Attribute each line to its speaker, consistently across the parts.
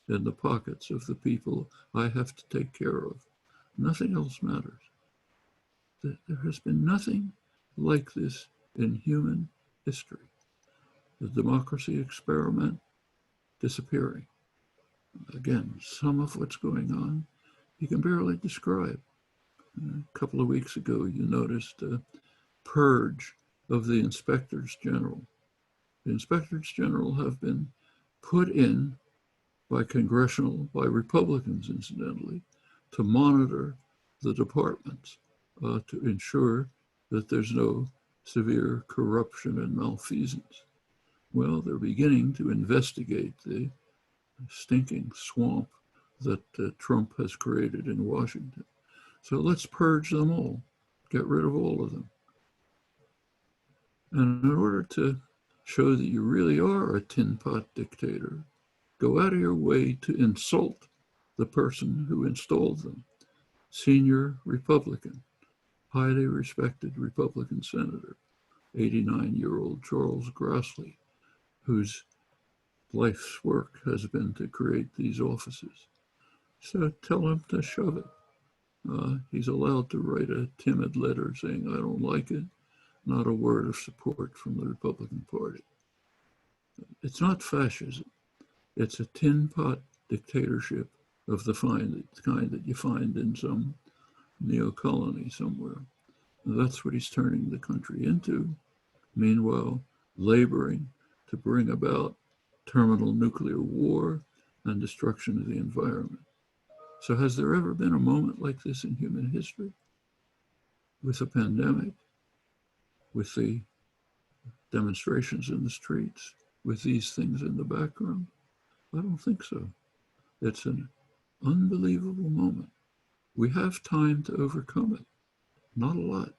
Speaker 1: in the pockets of the people I have to take care of. Nothing else matters. There has been nothing like this in human history. The democracy experiment disappearing. Again, some of what's going on you can barely describe. A couple of weeks ago, you noticed a purge of the inspectors general. The inspectors general have been put in by Republicans, incidentally, to monitor the departments to ensure that there's no severe corruption and malfeasance. Well, they're beginning to investigate the stinking swamp that Trump has created in Washington. So let's purge them all, get rid of all of them. And in order to show that you really are a tin pot dictator, go out of your way to insult the person who installed them. Senior Republican, highly respected Republican senator, 89-year-old Charles Grassley, whose life's work has been to create these offices. So tell him to shove it. He's allowed to write a timid letter saying, I don't like it, not a word of support from the Republican Party. It's not fascism. It's a tin pot dictatorship of the kind that you find in some neo-colony somewhere. And that's what he's turning the country into. Meanwhile, laboring to bring about terminal nuclear war and destruction of the environment. So has there ever been a moment like this in human history? With a pandemic, with the demonstrations in the streets, with these things in the background? I don't think so. It's an unbelievable moment. We have time to overcome it. Not a lot.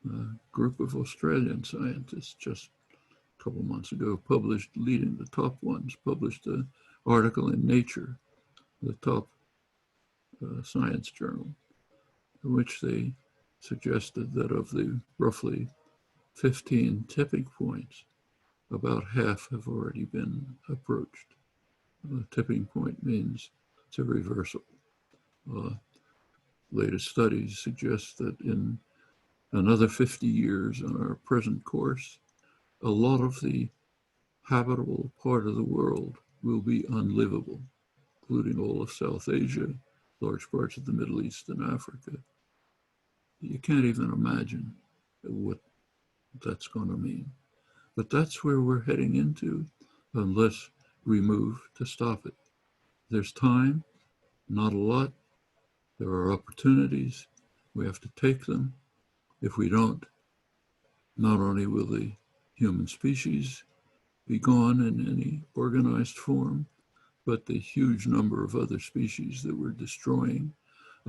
Speaker 1: A group of Australian scientists just a couple months ago leading the top ones, published an article in Nature, the top science journal, in which they suggested that of the roughly 15 tipping points, about half have already been approached. A tipping point means it's irreversible. Latest studies suggest that in another 50 years on our present course, a lot of the habitable part of the world will be unlivable, including all of South Asia, large parts of the Middle East and Africa. You can't even imagine what that's going to mean. But that's where we're heading into unless we move to stop it. There's time, not a lot. There are opportunities. We have to take them. If we don't, not only will the human species be gone in any organized form, but the huge number of other species that we're destroying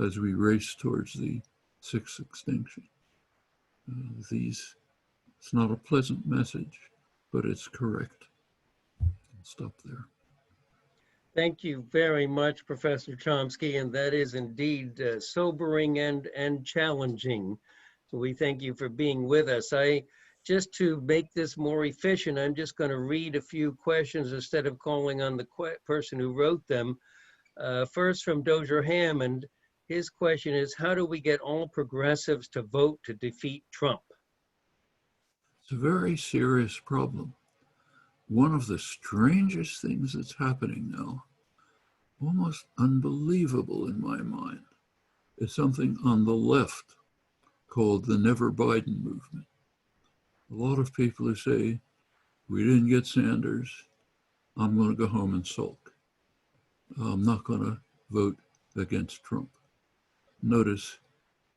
Speaker 1: as we race towards the sixth extinction. It's not a pleasant message, but it's correct. I'll stop there.
Speaker 2: Thank you very much, Professor Chomsky, and that is indeed sobering and challenging. So we thank you for being with us. Just to make this more efficient, I'm just going to read a few questions instead of calling on the person who wrote them. First from Dozier Hammond, his question is, how do we get all progressives to vote to defeat Trump?
Speaker 1: It's a very serious problem. One of the strangest things that's happening now, almost unbelievable in my mind, is something on the left called the Never Biden movement. A lot of people who say, we didn't get Sanders, I'm going to go home and sulk. I'm not going to vote against Trump. Notice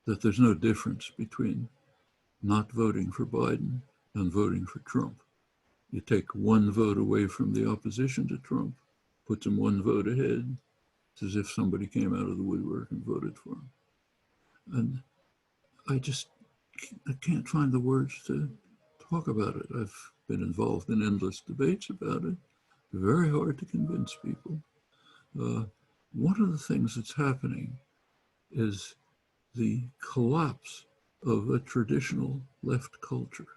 Speaker 1: that there's no difference between not voting for Biden and voting for Trump. You take one vote away from the opposition to Trump, puts him one vote ahead. It's as if somebody came out of the woodwork and voted for him. And I can't find the words to talk about it. I've been involved in endless debates about it. Very hard to convince people. One of the things that's happening is the collapse of a traditional left culture.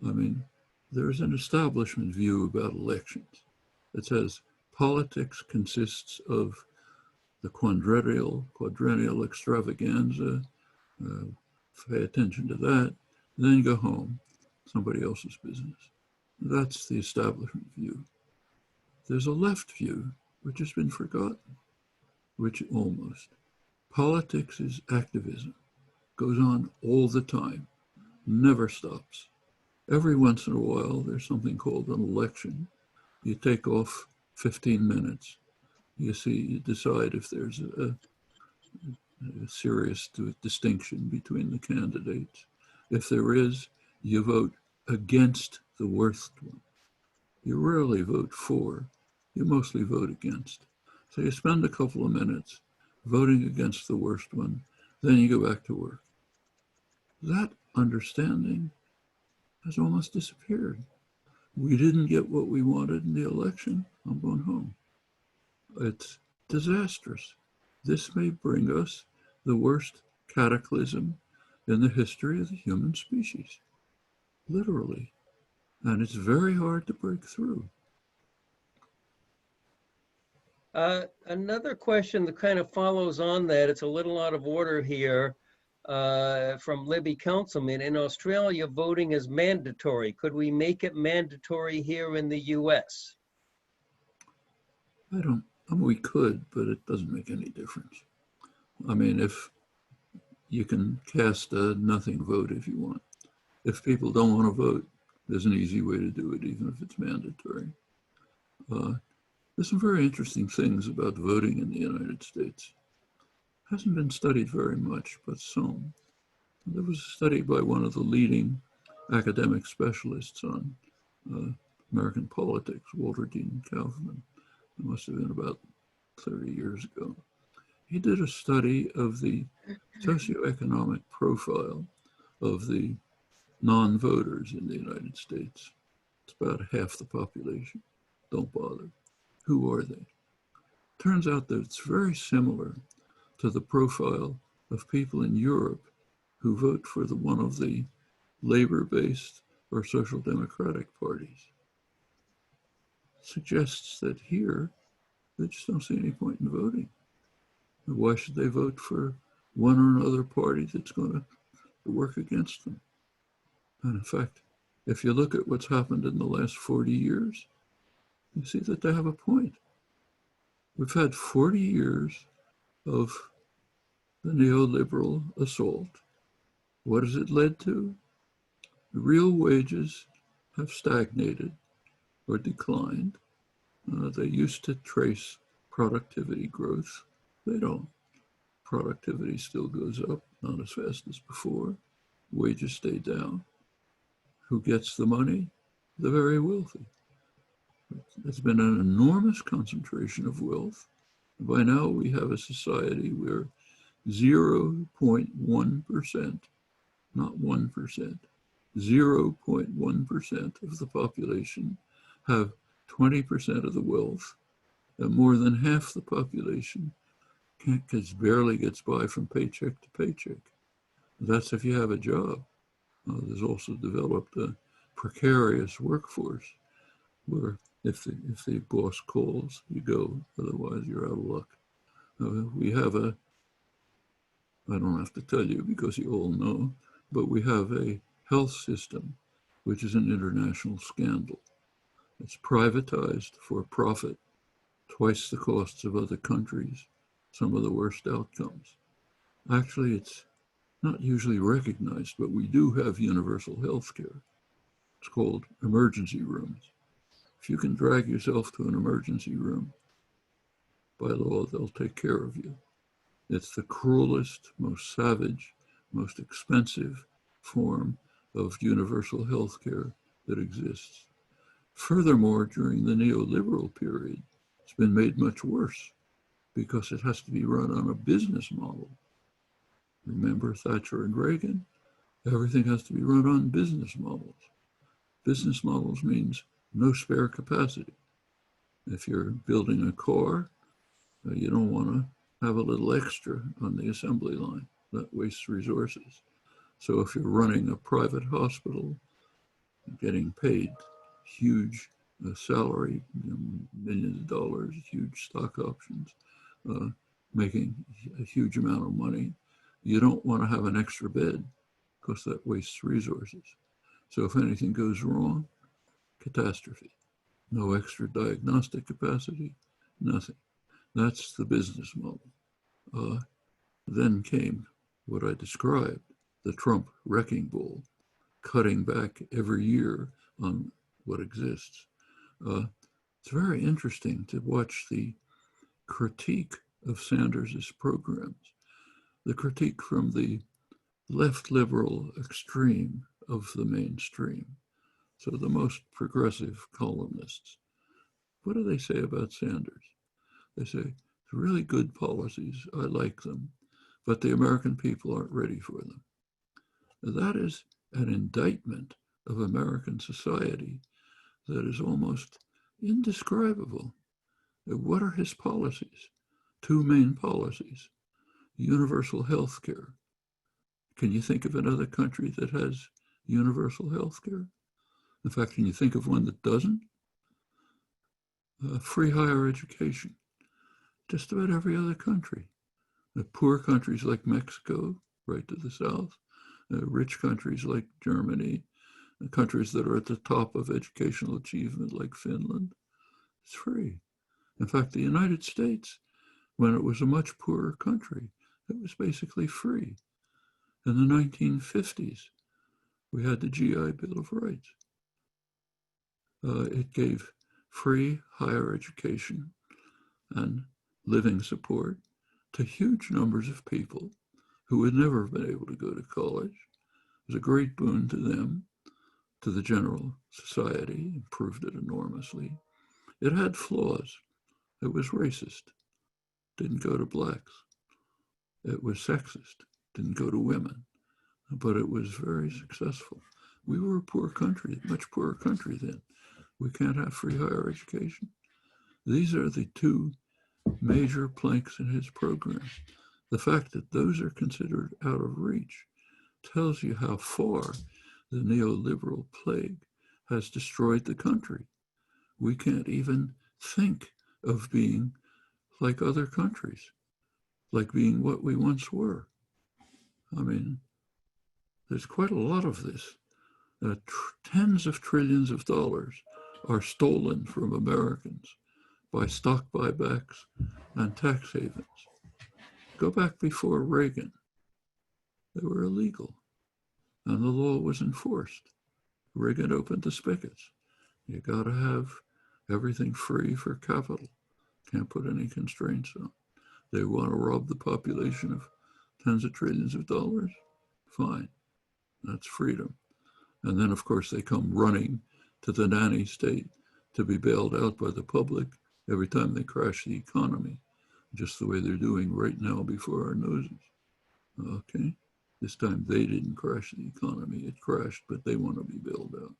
Speaker 1: I mean, there's an establishment view about elections that says Politics consists of the quadrennial extravaganza. Uh, Pay attention to that, then go home. Somebody else's business. That's the establishment view. There's a left view, which has been forgotten, which almost. Politics is activism, goes on all the time, never stops. Every once in a while, there's something called an election. You take off 15 minutes. You decide if there's a serious distinction between the candidates. If there is, you vote against the worst one. You rarely vote for, you mostly vote against. So you spend a couple of minutes voting against the worst one, then you go back to work. That understanding has almost disappeared. We didn't get what we wanted in the election, I'm going home. It's disastrous. This may bring us the worst cataclysm in the history of the human species, literally. And it's very hard to break through.
Speaker 2: Another question that kind of follows on that, it's a little out of order here, from Libby Councilman. In Australia, voting is mandatory. Could we make it mandatory here in the US?
Speaker 1: We could, but it doesn't make any difference. I mean, if you can cast a nothing vote if you want. If people don't want to vote, there's an easy way to do it, even if it's mandatory. There's some very interesting things about voting in the United States. Hasn't been studied very much, but some. There was a study by one of the leading academic specialists on American politics, Walter Dean Kaufman. It must have been about 30 years ago. He did a study of the socioeconomic profile of the non-voters in the United States. It's about half the population. Don't bother. Who are they? Turns out that it's very similar to the profile of people in Europe who vote for one of the labor-based or social democratic parties. Suggests that here, they just don't see any point in voting. Why should they vote for one or another party that's going to work against them? And in fact, if you look at what's happened in the last 40 years, you see that they have a point. We've had 40 years of the neoliberal assault. What has it led to? Real wages have stagnated or declined. They used to trace productivity growth. They don't. Productivity still goes up, not as fast as before. Wages stay down. Who gets the money? The very wealthy. There's been an enormous concentration of wealth. By now we have a society where 0.1%, not 1%, 0.1% of the population have 20% of the wealth, and more than half the population barely gets by from paycheck to paycheck. That's if you have a job. There's also developed a precarious workforce where if the boss calls, you go, otherwise you're out of luck. We have I don't have to tell you because you all know, but we have a health system which is an international scandal. It's privatized for profit, twice the costs of other countries, some of the worst outcomes. Actually, it's not usually recognized, but we do have universal health care. It's called emergency rooms. If you can drag yourself to an emergency room, by law, they'll take care of you. It's the cruelest, most savage, most expensive form of universal health care that exists. Furthermore, during the neoliberal period, it's been made much worse because it has to be run on a business model. Remember Thatcher and Reagan? Everything has to be run on business models. Business models means no spare capacity. If you're building a car, you don't want to have a little extra on the assembly line. That wastes resources. So if you're running a private hospital, getting paid huge a salary, millions of dollars, huge stock options, uh, making a huge amount of money. You don't want to have an extra bed because that wastes resources. So if anything goes wrong, catastrophe. No extra diagnostic capacity, nothing. That's the business model. Uh, then came what I described, the Trump wrecking ball, cutting back every year on what exists. Uh, it's very interesting to watch the critique of Sanders's programs, the critique from the left liberal extreme of the mainstream. So the most progressive columnists, what do they say about Sanders? They say, really good policies, I like them, but the American people aren't ready for them. That is an indictment of American society that is almost indescribable. What are his policies? Two main policies: universal health care. Can you think of another country that has universal health care? In fact, can you think of one that doesn't? Free higher education. Just about every other country. The poor countries like Mexico, right to the south, rich countries like Germany, countries that are at the top of educational achievement like Finland, it's free. In fact, the United States, when it was a much poorer country, it was basically free. In the 1950s, we had the GI Bill of Rights. It gave free higher education and living support to huge numbers of people who had never been able to go to college. It was a great boon to them, to the general society, improved it enormously. It had flaws. It was racist, didn't go to blacks. It was sexist, didn't go to women, but it was very successful. We were a poor country, much poorer country then. We can't have free higher education. These are the two major planks in his program. The fact that those are considered out of reach tells you how far the neoliberal plague has destroyed the country. We can't even think of being like other countries, like being what we once were. I mean, there's quite a lot of this. Tens of trillions of dollars are stolen from Americans by stock buybacks and tax havens. Go back before Reagan. They were illegal, and the law was enforced. Reagan opened the spigots. You got to have everything free for capital. Can't put any constraints on. They want to rob the population of tens of trillions of dollars? Fine. That's freedom. And then, of course, they come running to the nanny state to be bailed out by the public every time they crash the economy, just the way they're doing right now before our noses. Okay? This time they didn't crash the economy. It crashed, but they want to be bailed out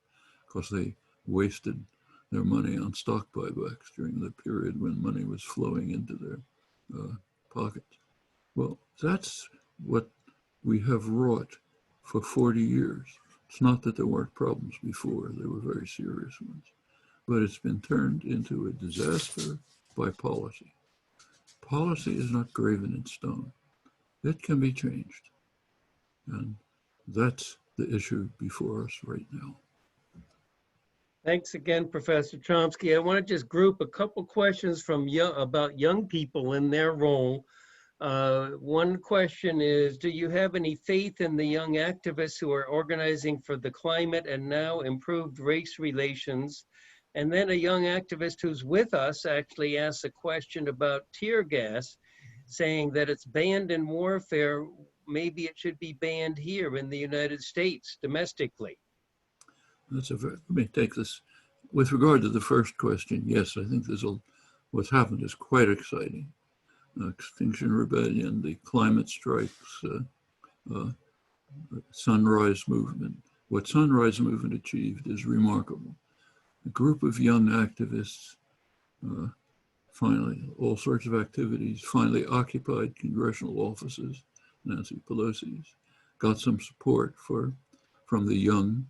Speaker 1: because they wasted their money on stock buybacks during the period when money was flowing into their pockets. Well, that's what we have wrought for 40 years. It's not that there weren't problems before, there were very serious ones, but it's been turned into a disaster by policy. Policy is not graven in stone. It can be changed. And that's the issue before us right now.
Speaker 2: Thanks again, Professor Chomsky. I want to just group a couple questions from about young people in their role. One question is, do you have any faith in the young activists who are organizing for the climate and now improved race relations? And then a young activist who's with us actually asks a question about tear gas, saying that it's banned in warfare. Maybe it should be banned here in the United States domestically.
Speaker 1: Let me take this. With regard to the first question, yes, I think what's happened is quite exciting. Extinction Rebellion, the climate strikes, Sunrise Movement. What Sunrise Movement achieved is remarkable. A group of young activists, finally, all sorts of activities, finally occupied congressional offices, Nancy Pelosi's, got some support from the young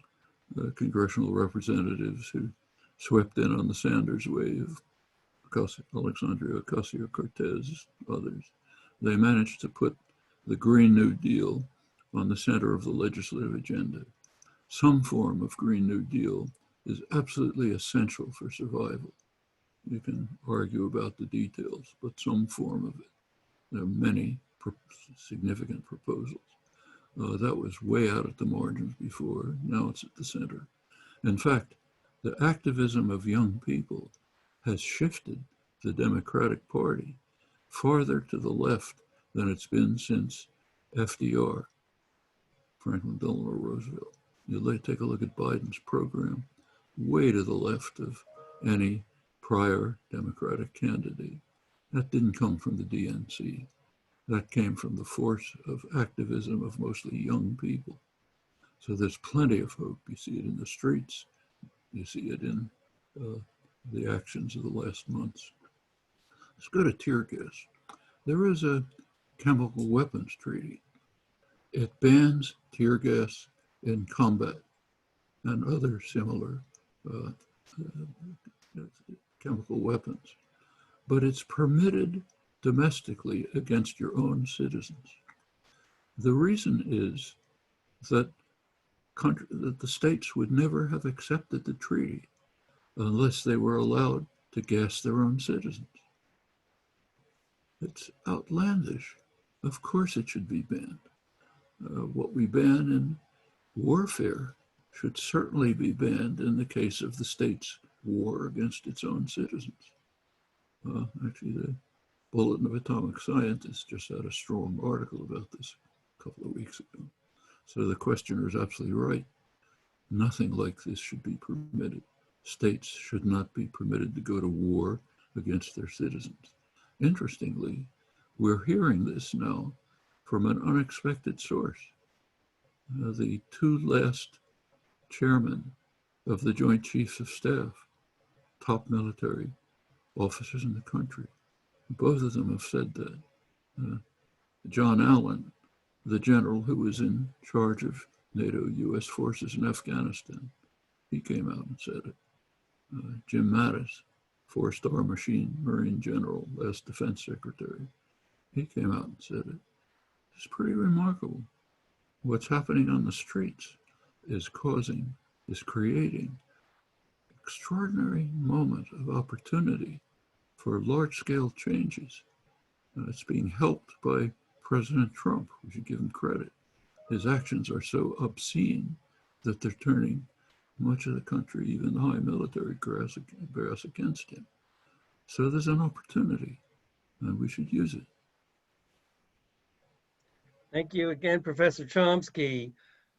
Speaker 1: congressional representatives who swept in on the Sanders wave, Alexandria Ocasio-Cortez, others. They managed to put the Green New Deal on the center of the legislative agenda. Some form of Green New Deal is absolutely essential for survival. You can argue about the details, but some form of it. There are many significant proposals. That was way out at the margins before. Now it's at the center. In fact, the activism of young people has shifted the Democratic Party farther to the left than it's been since FDR, Franklin Delano Roosevelt. You take a look at Biden's program, way to the left of any prior Democratic candidate. That didn't come from the DNC. That came from the force of activism of mostly young people. So there's plenty of hope. You see it in the streets. You see it in the actions of the last months. Let's go to tear gas. There is a chemical weapons treaty. It bans tear gas in combat and other similar chemical weapons, but it's permitted domestically against your own citizens. The reason is that the states would never have accepted the treaty unless they were allowed to gas their own citizens. It's outlandish. Of course it should be banned. What we ban in warfare should certainly be banned in the case of the state's war against its own citizens. Actually, the Bulletin of Atomic Scientists just had a strong article about this a couple of weeks ago. So the questioner is absolutely right. Nothing like this should be permitted. States should not be permitted to go to war against their citizens. Interestingly, we're hearing this now from an unexpected source. The two last chairmen of the Joint Chiefs of Staff, top military officers in the country, both of them have said that. John Allen, the general who was in charge of NATO U.S. forces in Afghanistan, he came out and said it. Jim Mattis, four-star Marine general, last defense secretary, he came out and said it. It's pretty remarkable. What's happening on the streets is creating extraordinary moment of opportunity for large-scale changes. It's being helped by President Trump. We should give him credit. His actions are so obscene that they're turning much of the country, even the high military brass against him. So there's an opportunity, and we should use it.
Speaker 2: Thank you again, Professor Chomsky.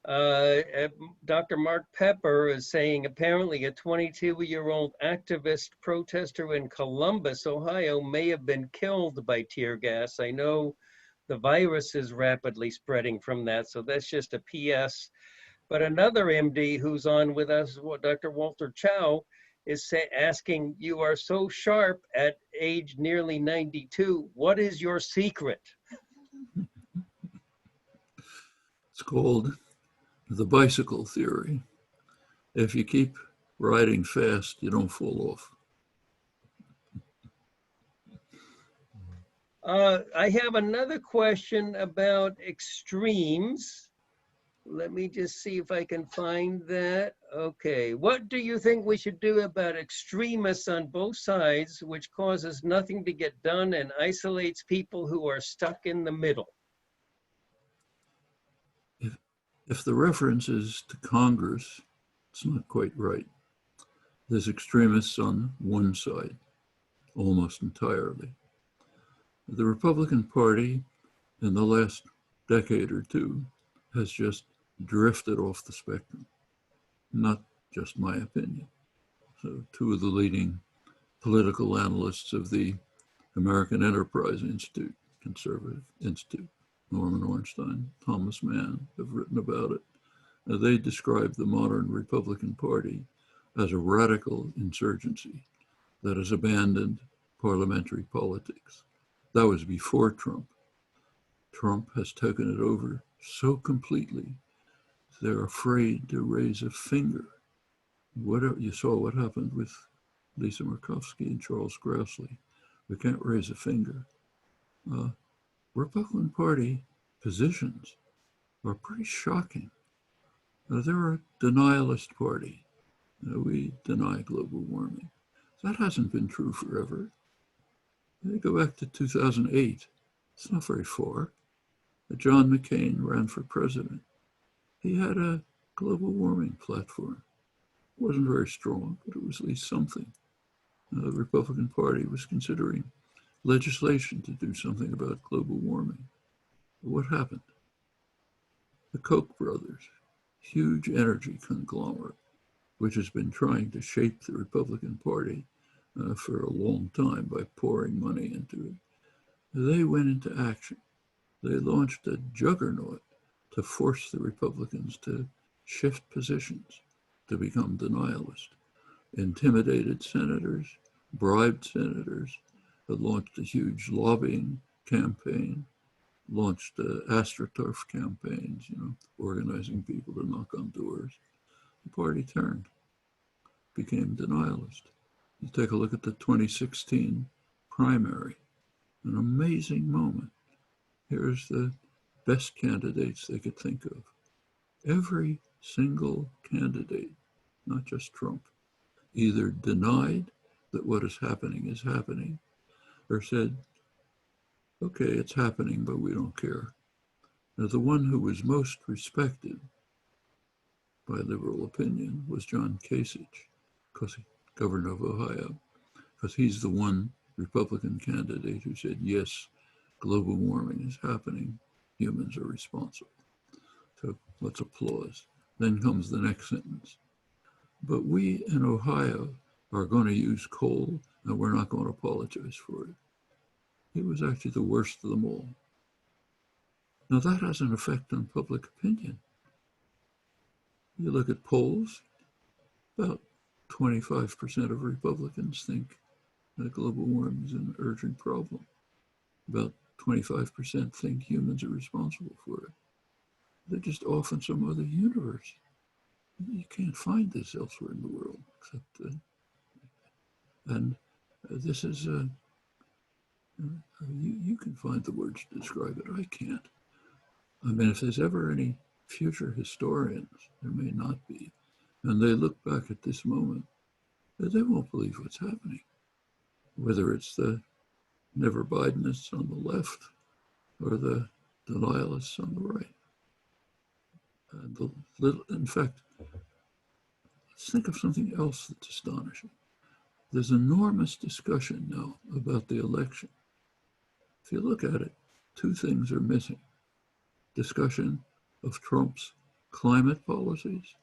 Speaker 2: Dr. Mark Pepper is saying apparently a 22-year-old activist protester in Columbus, Ohio, may have been killed by tear gas. I know the virus is rapidly spreading from that, so that's just a PS. But another MD who's on with us, Dr. Walter Chow, is asking, you are so sharp at age nearly 92. What is your secret?
Speaker 1: It's called the bicycle theory. If you keep riding fast, you don't fall off.
Speaker 2: I have another question about extremes. Let me just see if I can find that. Okay, what do you think we should do about extremists on both sides, which causes nothing to get done and isolates people who are stuck in the middle?
Speaker 1: If the reference is to Congress, it's not quite right. There's extremists on one side, almost entirely. The Republican Party in the last decade or two has just drifted off the spectrum. Not just my opinion. So two of the leading political analysts of the American Enterprise Institute, Conservative Institute, Norman Ornstein, Thomas Mann, have written about it. They describe the modern Republican Party as a radical insurgency that has abandoned parliamentary politics. That was before Trump. Trump has taken it over so completely, they're afraid to raise a finger You saw what happened with Lisa Murkowski and Charles Grassley. We can't raise a finger. Uh, Republican Party positions are pretty shocking. They're a denialist party. We deny global warming. That hasn't been true forever. They go back to 2008. It's not very far. John McCain ran for president. He had a global warming platform. It wasn't very strong, but it was at least something. The Republican Party was considering legislation to do something about global warming. What happened? The Koch brothers, huge energy conglomerate, which has been trying to shape the Republican Party for a long time by pouring money into it, they went into action. They launched a juggernaut to force the Republicans to shift positions, to become denialist. Intimidated senators, bribed senators, launched a huge lobbying campaign, launched astroturf campaigns, organizing people to knock on doors. The party turned, became denialist. You take a look at the 2016 primary, an amazing moment. Here's the best candidates they could think of. Every single candidate, not just Trump, either denied that what is happening, or said, okay, it's happening, but we don't care. Now, the one who was most respected by liberal opinion was John Kasich, governor of Ohio, because he's the one Republican candidate who said, yes, global warming is happening, humans are responsible. So let's applause. Then comes the next sentence. But we in Ohio are going to use coal and we're not going to apologize for it. He was actually the worst of them all. Now that has an effect on public opinion. You look at polls, about 25% of Republicans think that global warming is an urgent problem. About 25% think humans are responsible for it. They're just off in some other universe. You can't find this elsewhere in the world, except, and this is, you can find the words to describe it. I can't. I mean, if there's ever any future historians, there may not be, and they look back at this moment, they won't believe what's happening. Whether it's the never Bidenists on the left or the denialists on the right. In fact, let's think of something else that's astonishing. There's enormous discussion now about the election. If you look at it, two things are missing. Discussion of Trump's climate policies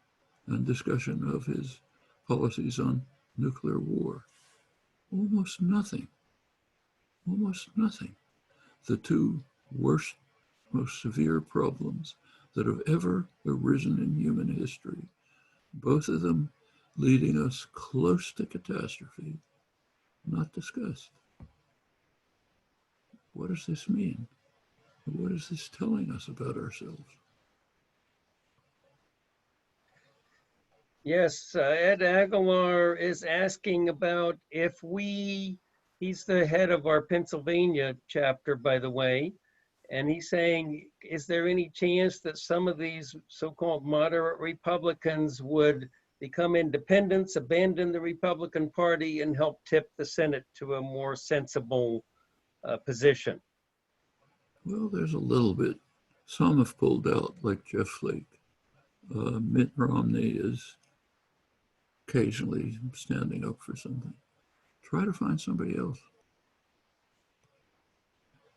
Speaker 1: and discussion of his policies on nuclear war. Almost nothing. Almost nothing. The two worst, most severe problems that have ever arisen in human history, both of them leading us close to catastrophe, not discussed. What does this mean? What is this telling us about ourselves?
Speaker 2: Yes, Ed Aguilar is asking about if he's the head of our Pennsylvania chapter, by the way, and he's saying, is there any chance that some of these so-called moderate Republicans would become independents, abandon the Republican Party, and help tip the Senate to a more sensible position?
Speaker 1: Well, there's a little bit. Some have pulled out, like Jeff Flake. Mitt Romney is occasionally standing up for something. Try to find somebody else.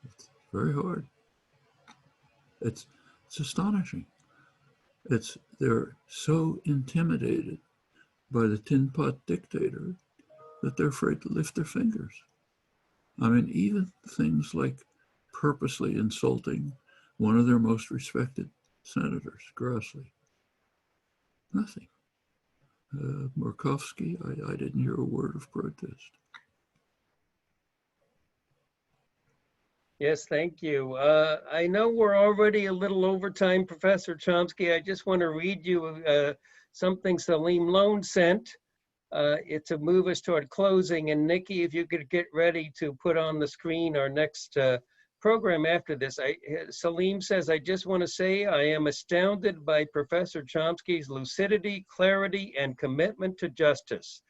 Speaker 1: It's very hard. It's astonishing. They're so intimidated by the tin pot dictator that they're afraid to lift their fingers. I mean, even things like purposely insulting one of their most respected senators, Grassley. Nothing. Murkowski, I didn't hear a word of protest.
Speaker 2: Yes, thank you. I know we're already a little over time, Professor Chomsky. I just want to read you something Salim Lone sent. It's to move us toward closing. And Nikki, if you could get ready to put on the screen our next program after this. Salim says, I just want to say I am astounded by Professor Chomsky's lucidity, clarity, and commitment to justice.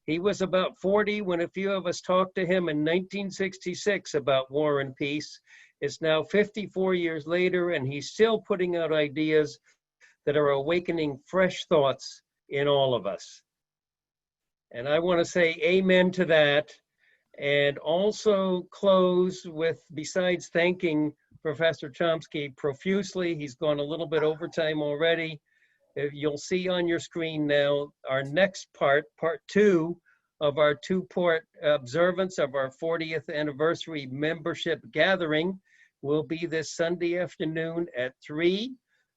Speaker 2: He was about 40 when a few of us talked to him in 1966 about war and peace. It's now 54 years later, and he's still putting out ideas that are awakening fresh thoughts in all of us. And I want to say amen to that, and also close with, besides thanking Professor Chomsky profusely, he's gone a little bit overtime already. You'll see on your screen now our next part, part 2 of our 2-part observance of our 40th anniversary membership gathering will be this Sunday afternoon at 3.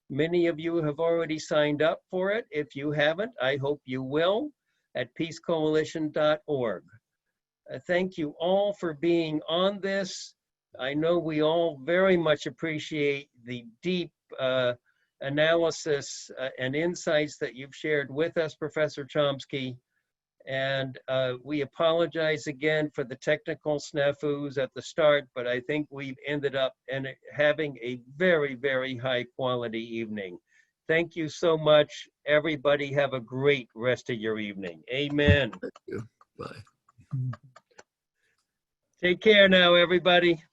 Speaker 2: Many of you have already signed up for it. If you haven't, I hope you will at peacecoalition.org. Thank you all for being on this. I know we all very much appreciate the deep analysis and insights that you've shared with us, Professor Chomsky. And we apologize again for the technical snafus at the start, but I think we've ended up having a very, very high quality evening. Thank you so much. Everybody have a great rest of your evening. Amen.
Speaker 1: Thank you. Bye.
Speaker 2: Take care now, everybody.